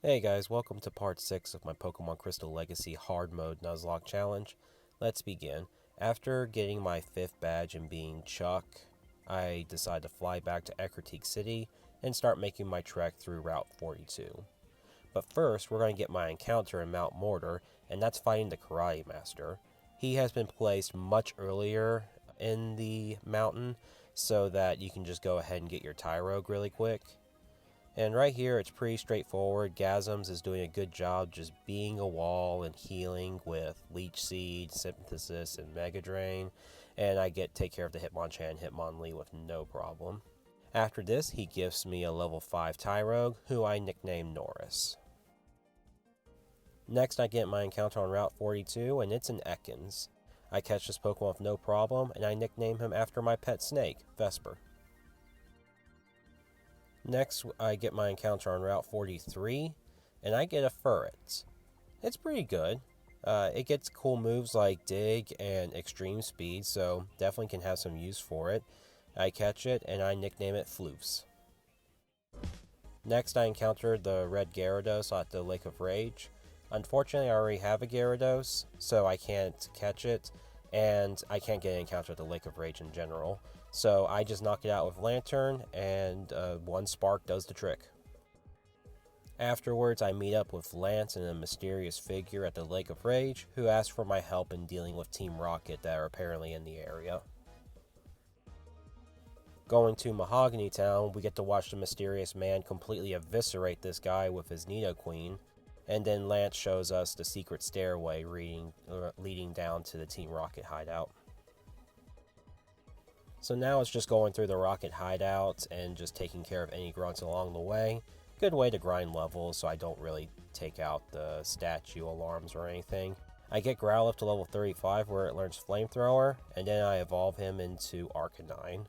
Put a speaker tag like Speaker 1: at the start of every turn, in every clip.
Speaker 1: Hey guys, welcome to part 6 of my Pokemon Crystal Legacy Hard Mode Nuzlocke Challenge. Let's begin. After getting my 5th badge and being Chuck, I decide to fly back to Ecruteak City and start making my trek through Route 42. But first, we're going to get my encounter in Mount Mortar, and that's fighting the Karate Master. He has been placed much earlier in the mountain so that you can just go ahead and get your Tyrogue really quick. And right here, it's pretty straightforward. Gasms is doing a good job just being a wall and healing with Leech Seed, Synthesis, and Mega Drain. And I take care of the Hitmonchan and Hitmonlee with no problem. After this, he gives me a level 5 Tyrogue, who I nickname Norris. Next, I get my encounter on Route 42, and it's an Ekans. I catch this Pokemon with no problem, and I nickname him after my pet snake, Vesper. Next, I get my encounter on Route 43, and I get a Furret. It's pretty good. It gets cool moves like Dig and Extreme Speed, so definitely can have some use for it. I catch it, and I nickname it Floofs. Next, I encounter the red Gyarados at the Lake of Rage. Unfortunately, I already have a Gyarados, so I can't catch it, and I can't get an encounter at the Lake of Rage in general. So I just knock it out with Lantern, and one spark does the trick. Afterwards, I meet up with Lance and a mysterious figure at the Lake of Rage, who asks for my help in dealing with Team Rocket that are apparently in the area. Going to Mahogany Town, we get to watch the mysterious man completely eviscerate this guy with his Nidoqueen, and then Lance shows us the secret stairway leading down to the Team Rocket hideout. So now it's just going through the Rocket hideout and just taking care of any grunts along the way. Good way to grind levels so I don't really take out the statue alarms or anything. I get Growlithe to level 35 where it learns Flamethrower, and then I evolve him into Arcanine.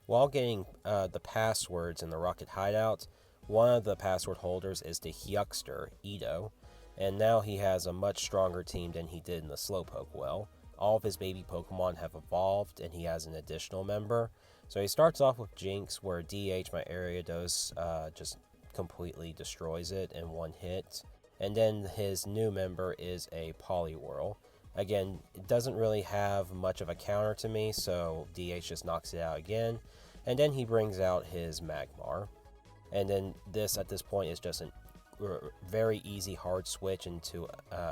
Speaker 1: While getting the passwords in the Rocket hideout, one of the password holders is the Hyuckster, Edo, and now he has a much stronger team than he did in the Slowpoke well. All of his baby Pokemon have evolved, and he has an additional member. So he starts off with Jinx, where DH, my Ariados, just completely destroys it in one hit. And then his new member is a Poliwhirl. Again, it doesn't really have much of a counter to me, so DH just knocks it out again. And then he brings out his Magmar. And then this, at this point, is just a very easy hard switch into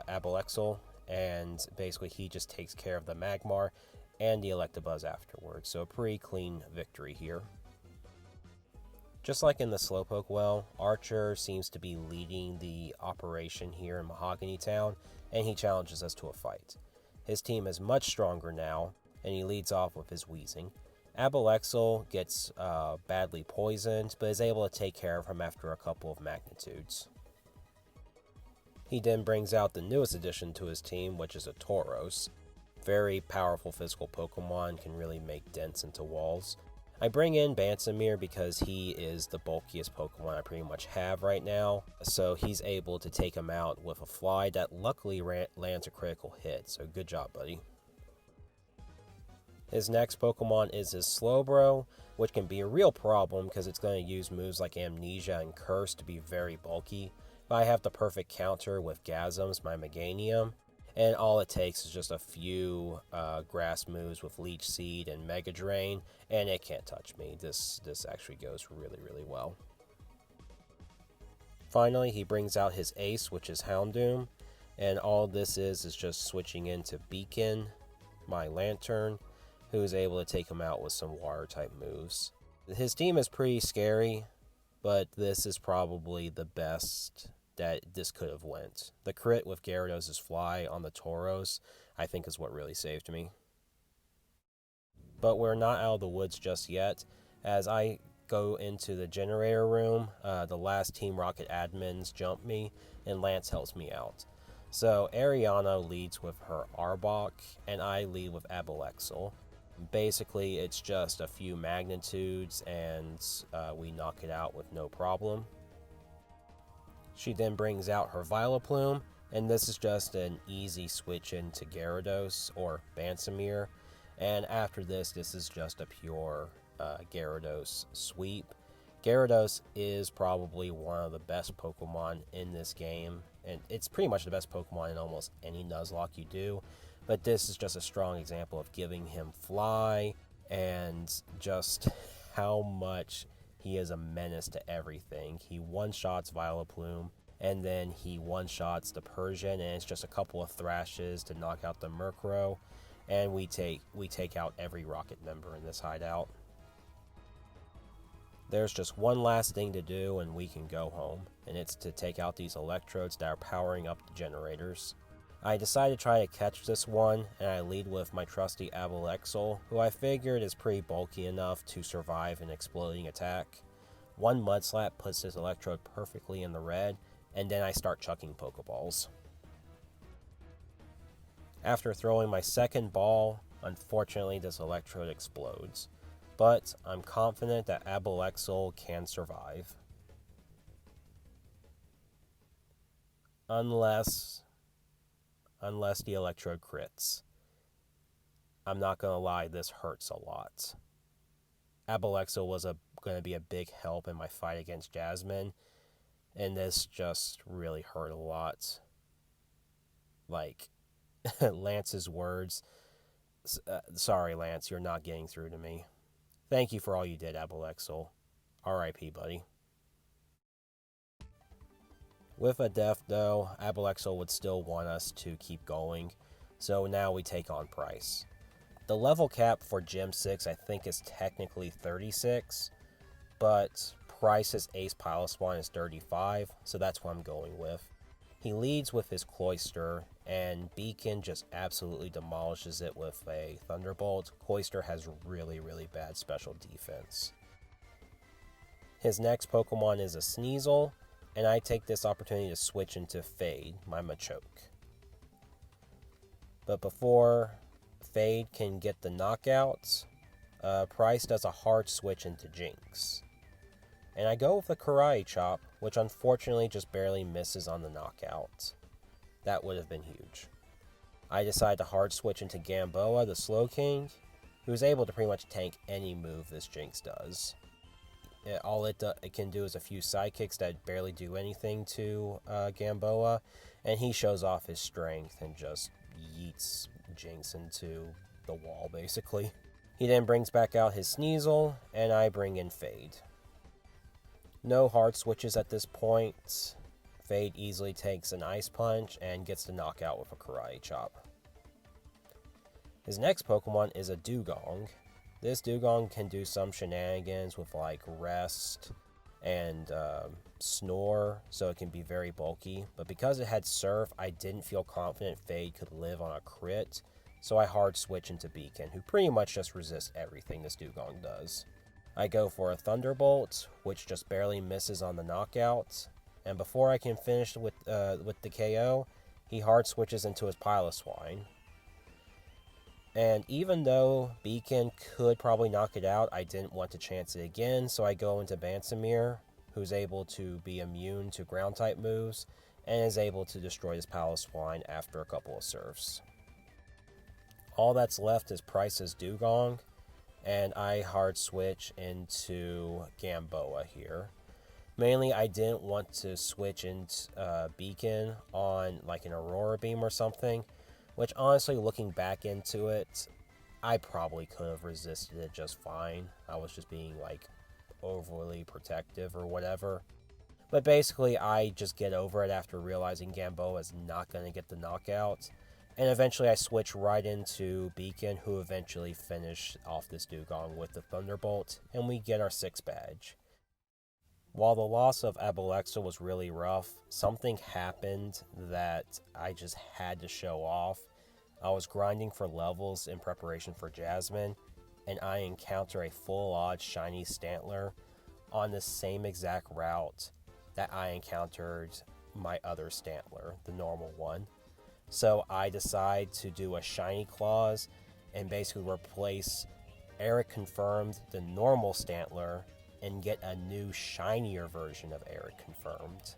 Speaker 1: Abalexal. And basically he just takes care of the Magmar and the Electabuzz afterwards. So a pretty clean victory here. Just like in the Slowpoke well, Archer seems to be leading the operation here in Mahogany Town, and he challenges us to a fight. His team is much stronger now, and he leads off with his Weezing. Abalexal gets badly poisoned, but is able to take care of him after a couple of magnitudes. He then brings out the newest addition to his team, which is a Tauros. Very powerful physical Pokemon, can really make dents into walls. I bring in Bansamir because he is the bulkiest Pokemon I pretty much have right now, so he's able to take him out with a fly that luckily lands a critical hit, so good job, buddy. His next Pokemon is his Slowbro, which can be a real problem because it's going to use moves like Amnesia and Curse to be very bulky. But I have the perfect counter with Gasms, my Meganium, and all it takes is just a few grass moves with Leech Seed and Mega Drain, and it can't touch me. This actually goes really, really well. Finally, he brings out his ace, which is Houndoom, and all this is just switching into Beacon, my Lantern, who is able to take him out with some water-type moves. His team is pretty scary, but this is probably the best that this could have went. The crit with Gyarados' Fly on the Tauros, I think, is what really saved me. But we're not out of the woods just yet. As I go into the generator room, the last Team Rocket admins jump me, and Lance helps me out. So Ariana leads with her Arbok, and I lead with Abalexal. Basically, it's just a few magnitudes, and we knock it out with no problem. She then brings out her Vileplume, and this is just an easy switch into Gyarados or Bansamir. And after this is just a pure Gyarados sweep. Gyarados is probably one of the best Pokemon in this game, and it's pretty much the best Pokemon in almost any Nuzlocke you do, but this is just a strong example of giving him Fly and just how much he is a menace to everything. He one-shots Vileplume, and then he one-shots the Persian, and it's just a couple of thrashes to knock out the Murkrow, and we take out every Rocket member in this hideout. There's just one last thing to do and we can go home, and it's to take out these electrodes that are powering up the generators. I decided to try to catch this one, and I lead with my trusty Abalexal, who I figured is pretty bulky enough to survive an exploding attack. One Mud Slap puts this electrode perfectly in the red, and then I start chucking Pokeballs. After throwing my second ball, unfortunately this electrode explodes, but I'm confident that Abalexal can survive. Unless the electrode crits. I'm not gonna lie, this hurts a lot. Abalexal was gonna be a big help in my fight against Jasmine, and this just really hurt a lot. Like, Lance's words, sorry Lance, you're not getting through to me. Thank you for all you did, Abalexal. R.I.P. buddy. With a death though, Abalexal would still want us to keep going, so now we take on Price. The level cap for Gym 6 I think is technically 36, but Price's Ace Piloswine is 35, so that's what I'm going with. He leads with his Cloyster, and Beacon just absolutely demolishes it with a Thunderbolt. Cloyster has really, really bad special defense. His next Pokemon is a Sneasel, and I take this opportunity to switch into Fade, my Machoke. But before Fade can get the knockout, Price does a hard switch into Jinx. And I go with the Karate Chop, which unfortunately just barely misses on the knockout. That would have been huge. I decide to hard switch into Gamboa, the Slowking, who's able to pretty much tank any move this Jinx does. All it can do is a few sidekicks that barely do anything to Gamboa, and he shows off his strength and just yeets Jinx into the wall, basically. He then brings back out his Sneasel, and I bring in Fade. No hard switches at this point. Fade easily takes an Ice Punch and gets the knockout with a Karate Chop. His next Pokemon is a Dugong. This Dugong can do some shenanigans with like Rest and Snore, so it can be very bulky. But because it had Surf, I didn't feel confident Fade could live on a crit, so I hard switch into Beacon, who pretty much just resists everything this Dugong does. I go for a Thunderbolt, which just barely misses on the knockout, and before I can finish with the KO, he hard switches into his Piloswine. And even though Beacon could probably knock it out, I didn't want to chance it again, so I go into Bansamir, who's able to be immune to ground-type moves, and is able to destroy his Piloswine after a couple of serves. All that's left is Price's Dugong, and I hard switch into Gamboa here. Mainly, I didn't want to switch into Beacon on like an Aurora Beam or something, which honestly, looking back into it, I probably could have resisted it just fine. I was just being like overly protective or whatever. But basically, I just get over it after realizing Gamboa is not going to get the knockout. And eventually I switch right into Beacon, who eventually finished off this Dugong with the Thunderbolt, and we get our 6th badge. While the loss of Abalexal was really rough, something happened that I just had to show off. I was grinding for levels in preparation for Jasmine, and I encounter a full odds shiny Stantler on the same exact route that I encountered my other Stantler, the normal one. So I decide to do a Shiny Claws and basically replace Eric Confirmed, the normal Stantler, and get a new shinier version of Eric Confirmed.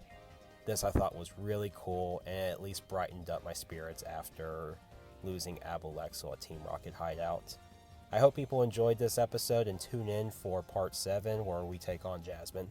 Speaker 1: This I thought was really cool and at least brightened up my spirits after losing Abalexal at Team Rocket Hideout. I hope people enjoyed this episode and tune in for part 7 where we take on Jasmine.